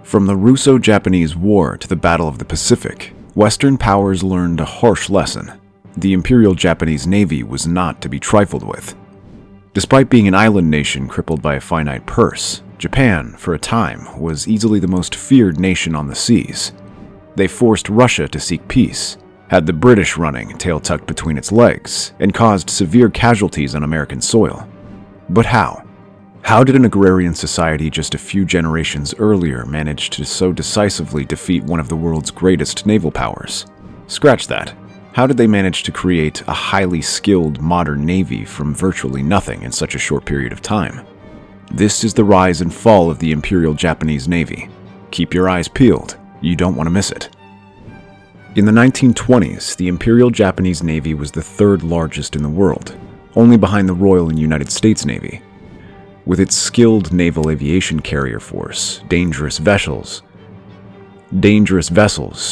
From the Russo-Japanese War to the Battle of the Pacific, Western powers learned a harsh lesson. The Imperial Japanese Navy was not to be trifled with. Despite being an island nation crippled by a finite purse, Japan, for a time, was easily the most feared nation on the seas. They forced Russia to seek peace, had the British running tail tucked between its legs, and caused severe casualties on American soil. But how? How did an agrarian society just a few generations earlier manage to so decisively defeat one of the world's greatest naval powers? Scratch that. How did they manage to create a highly skilled modern navy from virtually nothing in such a short period of time? This is the rise and fall of the Imperial Japanese Navy. Keep your eyes peeled. You don't want to miss it. In the 1920s, the Imperial Japanese Navy was the third largest in the world, only behind the Royal and United States Navy. With its skilled naval aviation carrier force, dangerous vessels,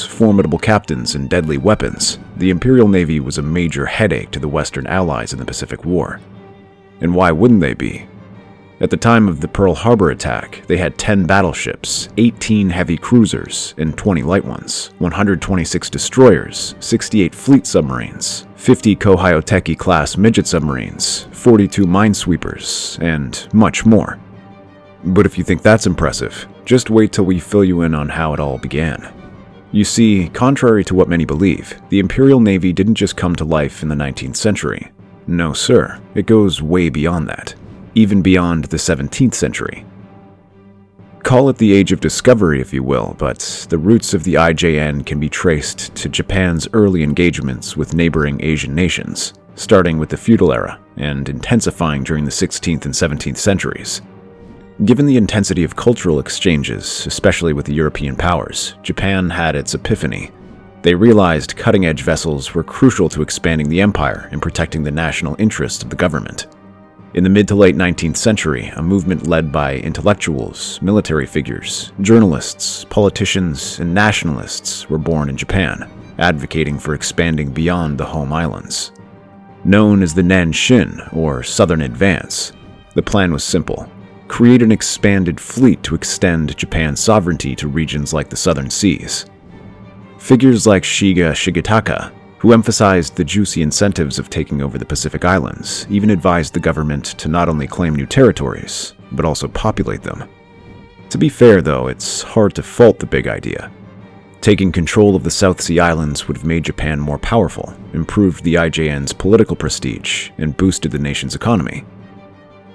formidable captains, and deadly weapons, the Imperial Navy was a major headache to the Western Allies in the Pacific War. And why wouldn't they be? At the time of the Pearl Harbor attack, they had 10 battleships, 18 heavy cruisers, and 20 light ones, 126 destroyers, 68 fleet submarines, 50 Kohayoteki-class midget submarines, 42 minesweepers, and much more. But if you think that's impressive, just wait till we fill you in on how it all began. You see, contrary to what many believe, the Imperial Navy didn't just come to life in the 19th century. No, sir, it goes way beyond that. Even beyond the 17th century. Call it the Age of Discovery, if you will, but the roots of the IJN can be traced to Japan's early engagements with neighboring Asian nations, starting with the feudal era and intensifying during the 16th and 17th centuries. Given the intensity of cultural exchanges, especially with the European powers, Japan had its epiphany. They realized cutting-edge vessels were crucial to expanding the empire and protecting the national interests of the government. In the mid to late 19th century, a movement led by intellectuals, military figures, journalists, politicians, and nationalists were born in Japan, advocating for expanding beyond the home islands. Known as the Nanshin, or Southern Advance, the plan was simple: create an expanded fleet to extend Japan's sovereignty to regions like the Southern Seas. Figures like Shiga Shigetaka, who emphasized the juicy incentives of taking over the Pacific Islands, even advised the government to not only claim new territories, but also populate them. To be fair, though, it's hard to fault the big idea. Taking control of the South Sea Islands would have made Japan more powerful, improved the IJN's political prestige, and boosted the nation's economy.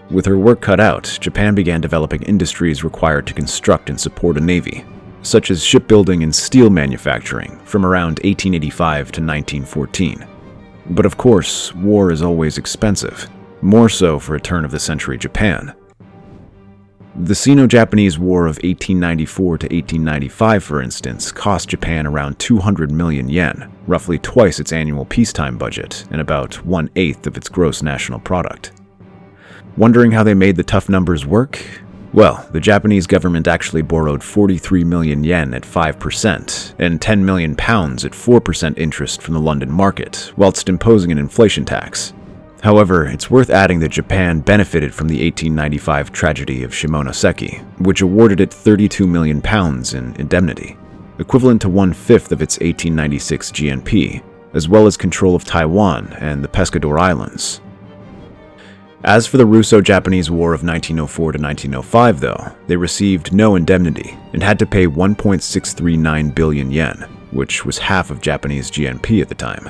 With her work cut out, Japan began developing industries required to construct and support a navy, such as shipbuilding and steel manufacturing from around 1885 to 1914. But of course, war is always expensive, more so for a turn-of-the-century Japan. The Sino-Japanese War of 1894 to 1895, for instance, cost Japan around 200 million yen, roughly twice its annual peacetime budget and about 1/8 of its gross national product. Wondering how they made the tough numbers work? Well, the Japanese government actually borrowed 43 million yen at 5% and 10 million pounds at 4% interest from the London market, whilst imposing an inflation tax. However, it's worth adding that Japan benefited from the 1895 tragedy of Shimonoseki, which awarded it 32 million pounds in indemnity, equivalent to 1/5 of its 1896 GNP, as well as control of Taiwan and the Pescador Islands. As for the Russo-Japanese War of 1904 to 1905, though, they received no indemnity and had to pay 1.639 billion yen, which was half of Japanese GNP at the time.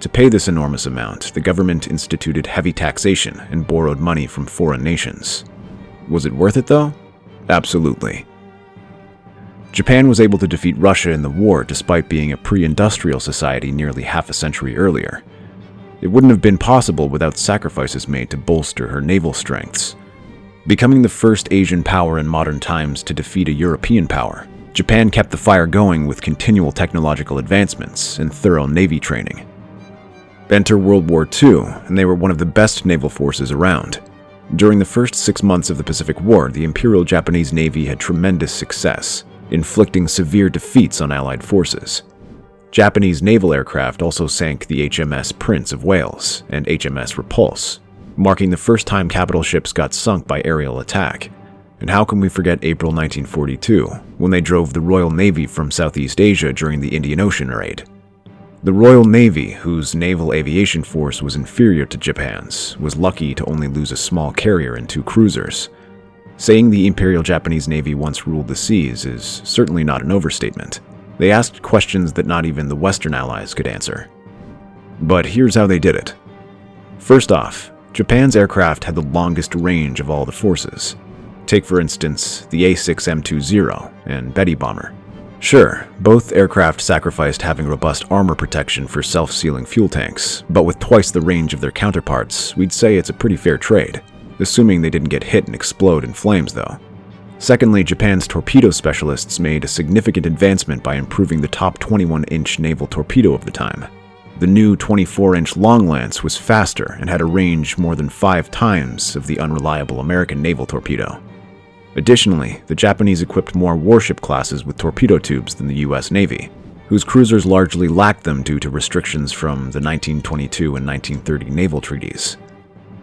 To pay this enormous amount, the government instituted heavy taxation and borrowed money from foreign nations. Was it worth it, though? Absolutely. Japan was able to defeat Russia in the war despite being a pre-industrial society nearly half a century earlier. It wouldn't have been possible without sacrifices made to bolster her naval strengths. Becoming the first Asian power in modern times to defeat a European power, Japan kept the fire going with continual technological advancements and thorough navy training. Enter World War II, and they were one of the best naval forces around. During the first 6 months of the Pacific War, the Imperial Japanese Navy had tremendous success, inflicting severe defeats on Allied forces. Japanese naval aircraft also sank the HMS Prince of Wales and HMS Repulse, marking the first time capital ships got sunk by aerial attack. And how can we forget April 1942, when they drove the Royal Navy from Southeast Asia during the Indian Ocean raid? The Royal Navy, whose naval aviation force was inferior to Japan's, was lucky to only lose a small carrier and 2 cruisers. Saying the Imperial Japanese Navy once ruled the seas is certainly not an overstatement. They asked questions that not even the Western Allies could answer. But here's how they did it. First off, Japan's aircraft had the longest range of all the forces. Take for instance the A6M20 and Betty bomber. Sure, both aircraft sacrificed having robust armor protection for self-sealing fuel tanks, but with twice the range of their counterparts, we'd say it's a pretty fair trade, assuming they didn't get hit and explode in flames though. Secondly, Japan's torpedo specialists made a significant advancement by improving the top 21-inch naval torpedo of the time. The new 24-inch Long Lance was faster and had a range more than 5 times of the unreliable American naval torpedo. Additionally, the Japanese equipped more warship classes with torpedo tubes than the US Navy, whose cruisers largely lacked them due to restrictions from the 1922 and 1930 naval treaties.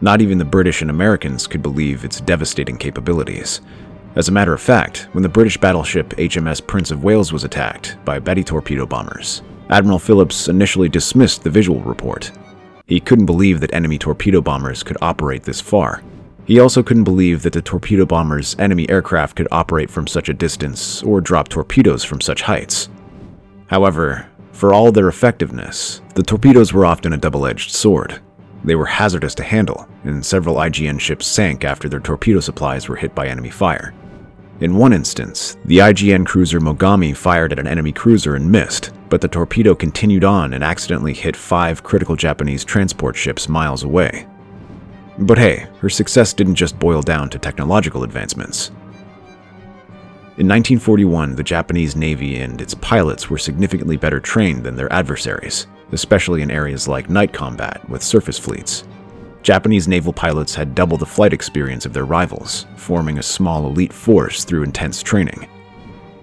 Not even the British and Americans could believe its devastating capabilities. As a matter of fact, when the British battleship HMS Prince of Wales was attacked by Betty torpedo bombers, Admiral Phillips initially dismissed the visual report. He couldn't believe that enemy torpedo bombers could operate this far. He also couldn't believe that the torpedo bombers' enemy aircraft could operate from such a distance or drop torpedoes from such heights. However, for all their effectiveness, the torpedoes were often a double-edged sword. They were hazardous to handle, and several IJN ships sank after their torpedo supplies were hit by enemy fire. In one instance, the IJN cruiser Mogami fired at an enemy cruiser and missed, but the torpedo continued on and accidentally hit 5 critical Japanese transport ships miles away. But hey, her success didn't just boil down to technological advancements. In 1941, the Japanese Navy and its pilots were significantly better trained than their adversaries, especially in areas like night combat with surface fleets. Japanese naval pilots had double the flight experience of their rivals, forming a small elite force through intense training.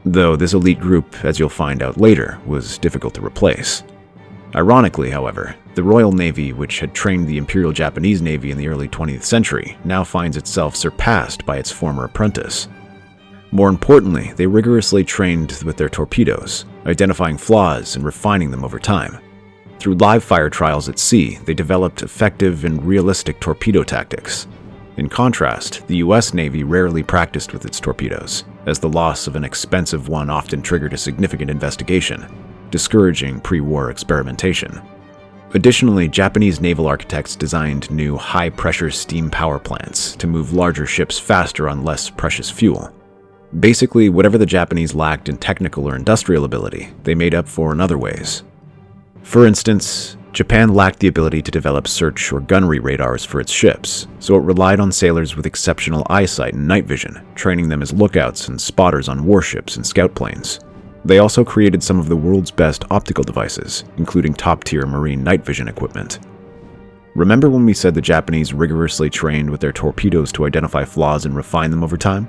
Though this elite group, as you'll find out later, was difficult to replace. Ironically, however, the Royal Navy, which had trained the Imperial Japanese Navy in the early 20th century, now finds itself surpassed by its former apprentice. More importantly, they rigorously trained with their torpedoes, identifying flaws and refining them over time. Through live fire trials at sea, they developed effective and realistic torpedo tactics. In contrast, the US Navy rarely practiced with its torpedoes, as the loss of an expensive one often triggered a significant investigation, discouraging pre-war experimentation. Additionally, Japanese naval architects designed new high-pressure steam power plants to move larger ships faster on less precious fuel. Basically, whatever the Japanese lacked in technical or industrial ability, they made up for in other ways. For instance, Japan lacked the ability to develop search or gunnery radars for its ships, so it relied on sailors with exceptional eyesight and night vision, training them as lookouts and spotters on warships and scout planes. They also created some of the world's best optical devices, including top-tier marine night vision equipment. Remember when we said the Japanese rigorously trained with their torpedoes to identify flaws and refine them over time?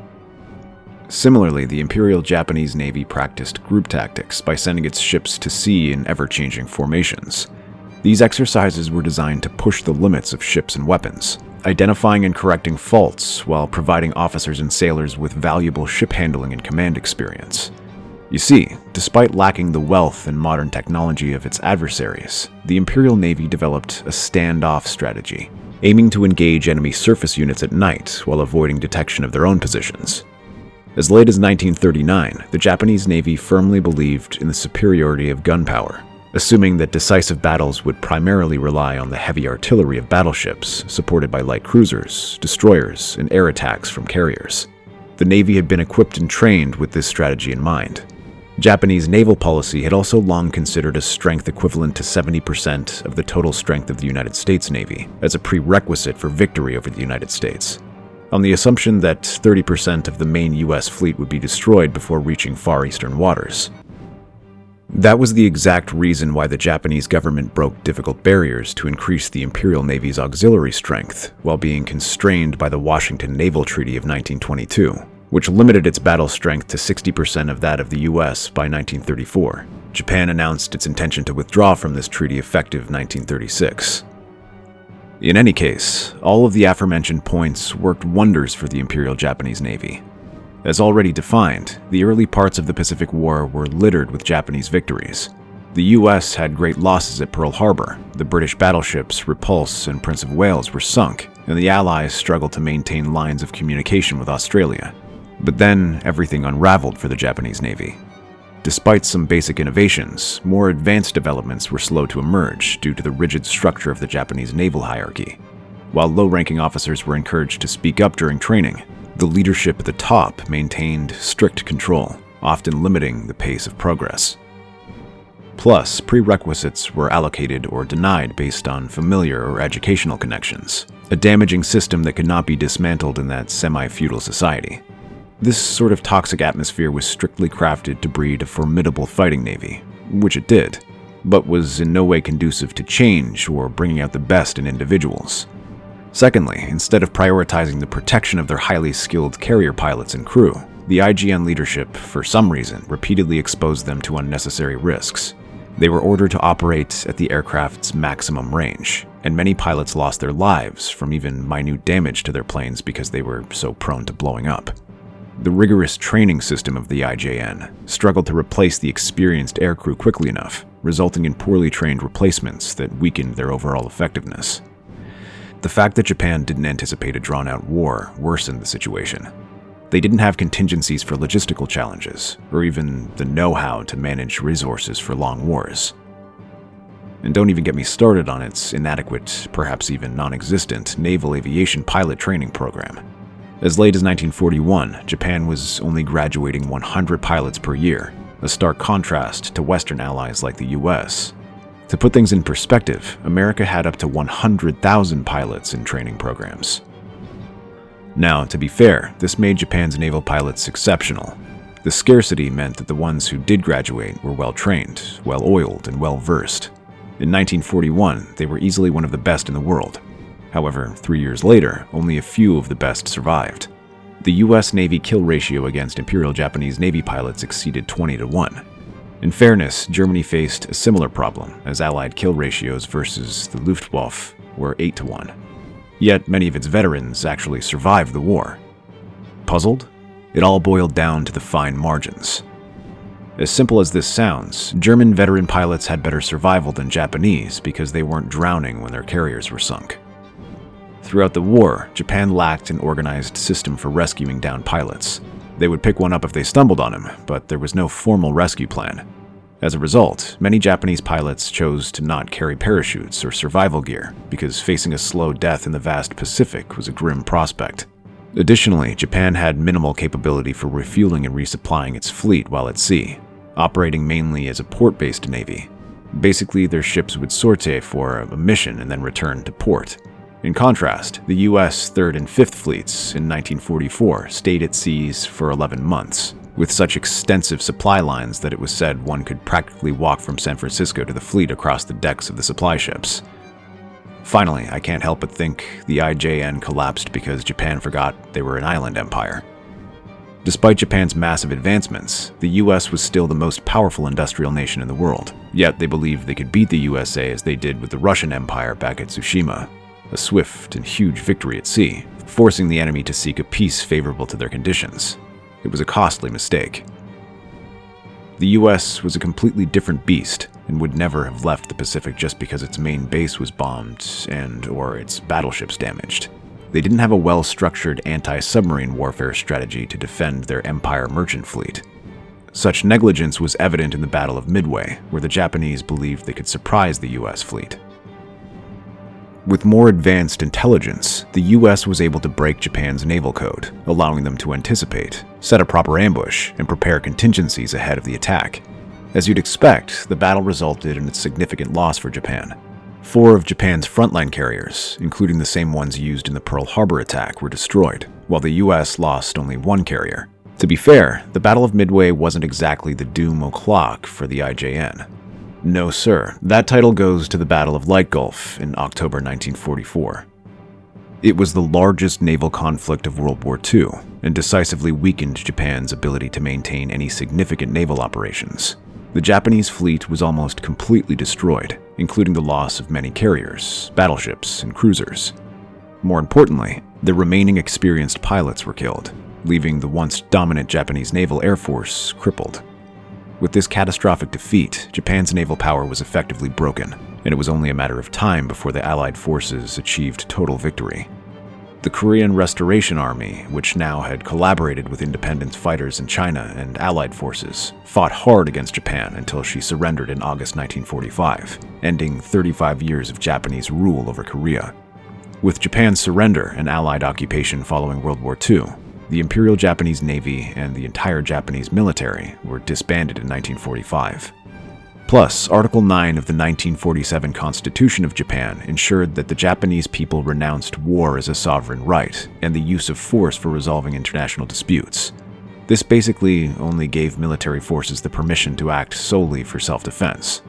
Similarly, the Imperial Japanese Navy practiced group tactics by sending its ships to sea in ever-changing formations. These exercises were designed to push the limits of ships and weapons, identifying and correcting faults while providing officers and sailors with valuable ship handling and command experience. You see, despite lacking the wealth and modern technology of its adversaries, the Imperial Navy developed a standoff strategy, aiming to engage enemy surface units at night while avoiding detection of their own positions. As late as 1939, the Japanese Navy firmly believed in the superiority of gunpowder, assuming that decisive battles would primarily rely on the heavy artillery of battleships supported by light cruisers, destroyers, and air attacks from carriers. The Navy had been equipped and trained with this strategy in mind. Japanese naval policy had also long considered a strength equivalent to 70% of the total strength of the United States Navy as a prerequisite for victory over the United States, on the assumption that 30% of the main US fleet would be destroyed before reaching Far Eastern waters. That was the exact reason why the Japanese government broke difficult barriers to increase the Imperial Navy's auxiliary strength while being constrained by the Washington Naval Treaty of 1922, which limited its battle strength to 60% of that of the US by 1934. Japan announced its intention to withdraw from this treaty effective 1936. In any case, all of the aforementioned points worked wonders for the Imperial Japanese Navy. As already defined, the early parts of the Pacific War were littered with Japanese victories. The US had great losses at Pearl Harbor, the British battleships Repulse and Prince of Wales were sunk, and the Allies struggled to maintain lines of communication with Australia. But then, everything unraveled for the Japanese Navy. Despite some basic innovations, more advanced developments were slow to emerge due to the rigid structure of the Japanese naval hierarchy. While low-ranking officers were encouraged to speak up during training, the leadership at the top maintained strict control, often limiting the pace of progress. Plus, prerequisites were allocated or denied based on familiar or educational connections, a damaging system that could not be dismantled in that semi-feudal society. This sort of toxic atmosphere was strictly crafted to breed a formidable fighting navy, which it did, but was in no way conducive to change or bringing out the best in individuals. Secondly, instead of prioritizing the protection of their highly skilled carrier pilots and crew, the IJN leadership, for some reason, repeatedly exposed them to unnecessary risks. They were ordered to operate at the aircraft's maximum range, and many pilots lost their lives from even minute damage to their planes because they were so prone to blowing up. The rigorous training system of the IJN struggled to replace the experienced aircrew quickly enough, resulting in poorly trained replacements that weakened their overall effectiveness. The fact that Japan didn't anticipate a drawn-out war worsened the situation. They didn't have contingencies for logistical challenges, or even the know-how to manage resources for long wars. And don't even get me started on its inadequate, perhaps even non-existent, naval aviation pilot training program. As late as 1941, Japan was only graduating 100 pilots per year, a stark contrast to Western allies like the US. To put things in perspective, America had up to 100,000 pilots in training programs. Now, to be fair, this made Japan's naval pilots exceptional. The scarcity meant that the ones who did graduate were well-trained, well-oiled, and well-versed. In 1941, they were easily one of the best in the world. However, 3 years later, only a few of the best survived. The US Navy kill ratio against Imperial Japanese Navy pilots exceeded 20-1. In fairness, Germany faced a similar problem, as Allied kill ratios versus the Luftwaffe were 8-1. Yet many of its veterans actually survived the war. Puzzled? It all boiled down to the fine margins. As simple as this sounds, German veteran pilots had better survival than Japanese because they weren't drowning when their carriers were sunk. Throughout the war, Japan lacked an organized system for rescuing downed pilots. They would pick one up if they stumbled on him, but there was no formal rescue plan. As a result, many Japanese pilots chose to not carry parachutes or survival gear because facing a slow death in the vast Pacific was a grim prospect. Additionally, Japan had minimal capability for refueling and resupplying its fleet while at sea, operating mainly as a port-based navy. Basically, their ships would sortie for a mission and then return to port. In contrast, the US 3rd and 5th Fleets in 1944 stayed at seas for 11 months, with such extensive supply lines that it was said one could practically walk from San Francisco to the fleet across the decks of the supply ships. Finally, I can't help but think the IJN collapsed because Japan forgot they were an island empire. Despite Japan's massive advancements, the US was still the most powerful industrial nation in the world, yet they believed they could beat the USA as they did with the Russian Empire back at Tsushima, a swift and huge victory at sea, forcing the enemy to seek a peace favorable to their conditions. It was a costly mistake. The US was a completely different beast and would never have left the Pacific just because its main base was bombed or its battleships damaged. They didn't have a well-structured anti-submarine warfare strategy to defend their empire merchant fleet. Such negligence was evident in the Battle of Midway, where the Japanese believed they could surprise the US fleet. With more advanced intelligence, the US was able to break Japan's naval code, allowing them to anticipate, set a proper ambush, and prepare contingencies ahead of the attack. As you'd expect, the battle resulted in a significant loss for Japan. 4 of Japan's frontline carriers, including the same ones used in the Pearl Harbor attack, were destroyed, while the US lost only 1 carrier. To be fair, the Battle of Midway wasn't exactly the doom o'clock for the IJN. No, sir. That title goes to the Battle of Leyte Gulf in October 1944. It was the largest naval conflict of World War II and decisively weakened Japan's ability to maintain any significant naval operations. The Japanese fleet was almost completely destroyed, including the loss of many carriers, battleships, and cruisers. More importantly, the remaining experienced pilots were killed. leaving the once dominant Japanese naval air force crippled. With this catastrophic defeat, Japan's naval power was effectively broken, and it was only a matter of time before the Allied forces achieved total victory. The Korean Restoration Army, which now had collaborated with independence fighters in China and Allied forces, fought hard against Japan until she surrendered in August 1945, ending 35 years of Japanese rule over Korea. With Japan's surrender and Allied occupation following World War II, the Imperial Japanese Navy and the entire Japanese military were disbanded in 1945. Plus, Article 9 of the 1947 Constitution of Japan ensured that the Japanese people renounced war as a sovereign right and the use of force for resolving international disputes. This basically only gave military forces the permission to act solely for self-defense.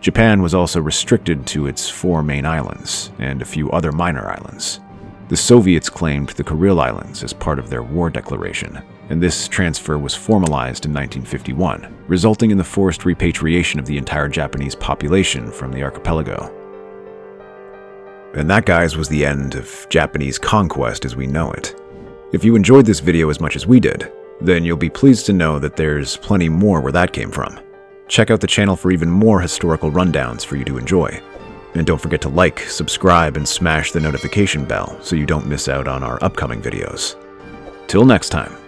Japan was also restricted to its 4 main islands and a few other minor islands. The Soviets claimed the Kuril Islands as part of their war declaration, and this transfer was formalized in 1951, resulting in the forced repatriation of the entire Japanese population from the archipelago. And that, guys, was the end of Japanese conquest as we know it. If you enjoyed this video as much as we did, then you'll be pleased to know that there's plenty more where that came from. Check out the channel for even more historical rundowns for you to enjoy. And don't forget to like, subscribe, and smash the notification bell so you don't miss out on our upcoming videos. Till next time.